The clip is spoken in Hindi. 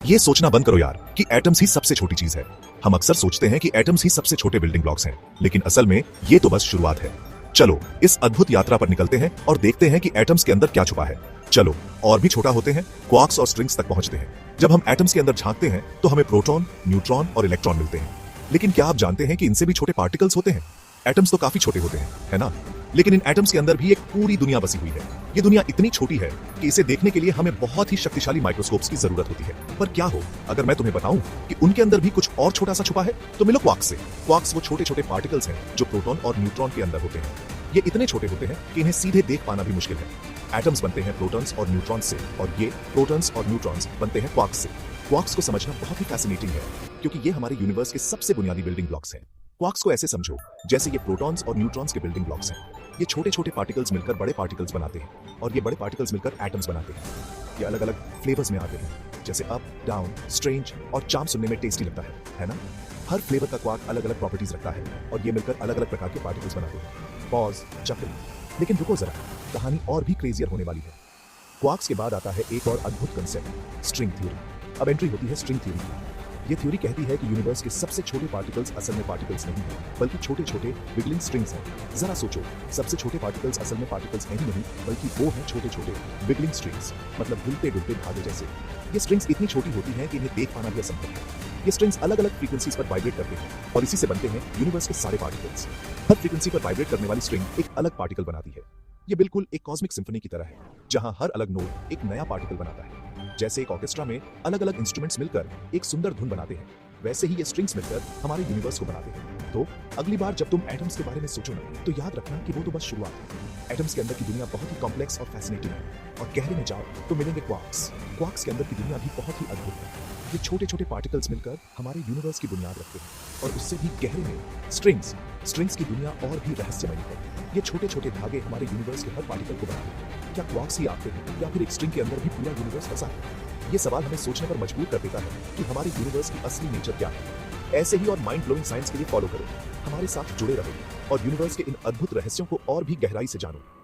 ये सोचना बंद करो यार कि एटम्स ही सबसे छोटी चीज है। हम अक्सर सोचते हैं कि एटम्स ही सबसे छोटे बिल्डिंग ब्लॉक्स हैं, लेकिन असल में ये तो बस शुरुआत है। चलो इस अद्भुत यात्रा पर निकलते हैं और देखते हैं कि एटम्स के अंदर क्या छुपा है। चलो और भी छोटा होते हैं, क्वार्क्स और स्ट्रिंग्स तक पहुंचते हैं। जब हम एटम्स के अंदर झांकते हैं तो हमें प्रोटॉन, न्यूट्रॉन और इलेक्ट्रॉन मिलते हैं। लेकिन क्या आप जानते हैं कि इनसे भी छोटे पार्टिकल्स होते हैं? एटम्स तो काफी छोटे होते हैं, है ना? लेकिन इन एटम्स के अंदर भी एक पूरी दुनिया बसी हुई है। ये दुनिया इतनी छोटी है कि इसे देखने के लिए हमें बहुत ही शक्तिशाली माइक्रोस्कोप्स की जरूरत होती है। पर क्या हो अगर मैं तुम्हें बताऊं कि उनके अंदर भी कुछ और छोटा सा छुपा है? तो मिलो क्वार्क्स से। क्वार्क्स वो छोटे छोटे पार्टिकल्स हैं जो प्रोटॉन और न्यूट्रॉन के अंदर होते हैं। ये इतने छोटे होते हैं कि इन्हें सीधे देख पाना भी मुश्किल है। एटम्स बनते हैं प्रोटॉन्स और न्यूट्रॉन्स से, और ये प्रोटॉन्स और न्यूट्रॉन्स बनते हैं क्वार्क्स से। क्वार्क्स को समझना बहुत ही फैसिनेटिंग है, क्योंकि ये हमारे यूनिवर्स के सबसे बुनियादी बिल्डिंग ब्लॉक्स हैं। क्वार्क्स को ऐसे समझो जैसे ये प्रोटॉन्स और न्यूट्रॉन्स के बिल्डिंग ब्लॉक्स हैं। ये छोटे छोटे पार्टिकल्स मिलकर बड़े पार्टिकल्स बनाते हैं, और ये बड़े पार्टिकल्स मिलकर एटम्स बनाते हैं। ये अलग अलग फ्लेवर्स में आते हैं, जैसे अप, डाउन, स्ट्रेंज और चार्म सुनने में टेस्टी लगता है ना? हर फ्लेवर का क्वार्क अलग अलग प्रॉपर्टीज रखता है, और ये मिलकर अलग अलग प्रकार के पार्टिकल्स बनाते हैं। पॉज, चक्र। लेकिन रुको जरा, कहानी और भी क्रेजियर होने वाली है। क्वार्क्स के बाद आता है एक और अद्भुत कंसेप्ट, स्ट्रिंग थ्योरी। अब एंट्री होती है स्ट्रिंग थ्योरी की। ये थ्योरी कहती है कि यूनिवर्स के सबसे छोटे पार्टिकल्स असल में पार्टिकल्स नहीं हैं, बल्कि छोटे छोटे विगलिंग स्ट्रिंग्स हैं। जरा सोचो, सबसे छोटे पार्टिकल्स असल में पार्टिकल्स हैं ही नहीं, बल्कि वो हैं छोटे छोटे विगलिंग स्ट्रिंग्स, मतलब हिलते डुलते धागे जैसे। ये स्ट्रिंग्स इतनी छोटी होती हैं कि इन्हें देख पाना भी असंभव है। ये स्ट्रिंग्स अलग अलग फ्रीक्वेंसीज पर वाइब्रेट करते हैं, और इसी से बनते हैं यूनिवर्स के सारे पार्टिकल्स। हर फ्रीक्वेंसी पर वाइब्रेट करने वाली स्ट्रिंग एक अलग पार्टिकल बनाती है। ये बिल्कुल एक कॉस्मिक सिम्फनी की तरह है, जहां हर अलग नोट एक नया पार्टिकल बनाता है। जैसे एक ऑर्केस्ट्रा में अलग अलग इंस्ट्रूमेंट्स मिलकर एक सुंदर धुन बनाते हैं, वैसे ही ये स्ट्रिंग्स मिलकर हमारे यूनिवर्स को बनाते हैं। तो अगली बार जब तुम एटम्स के बारे में सोचो ना, तो याद रखना कि वो तो बस शुरुआत है। एटम्स के अंदर की दुनिया बहुत ही कॉम्प्लेक्स और फैसिनेटिंग है, और गहरे में जाओ तो मिलेंगे क्वार्क्स। क्वार्क्स के अंदर की दुनिया भी बहुत ही अद्भुत है। ये छोटे छोटे पार्टिकल्स मिलकर हमारे यूनिवर्स की बुनियाद रखते हैं, और उससे भी गहरे में स्ट्रिंग्स की दुनिया और भी रहस्यमयी है। ये छोटे छोटे धागे हमारे यूनिवर्स के हर पार्टिकल को बनाते हैं। क्या क्वार्क्स ही आते हैं, या फिर एक स्ट्रिंग के अंदर भी पूरा यूनिवर्स फंसा है? ये सवाल हमें सोचने पर मजबूर कर देता है कि हमारे यूनिवर्स की असली नेचर क्या है। ऐसे ही और माइंड ब्लोइंग साइंस के लिए फॉलो करो, हमारे साथ जुड़े रहो, और यूनिवर्स के इन अद्भुत रहस्यों को और भी गहराई से जानो।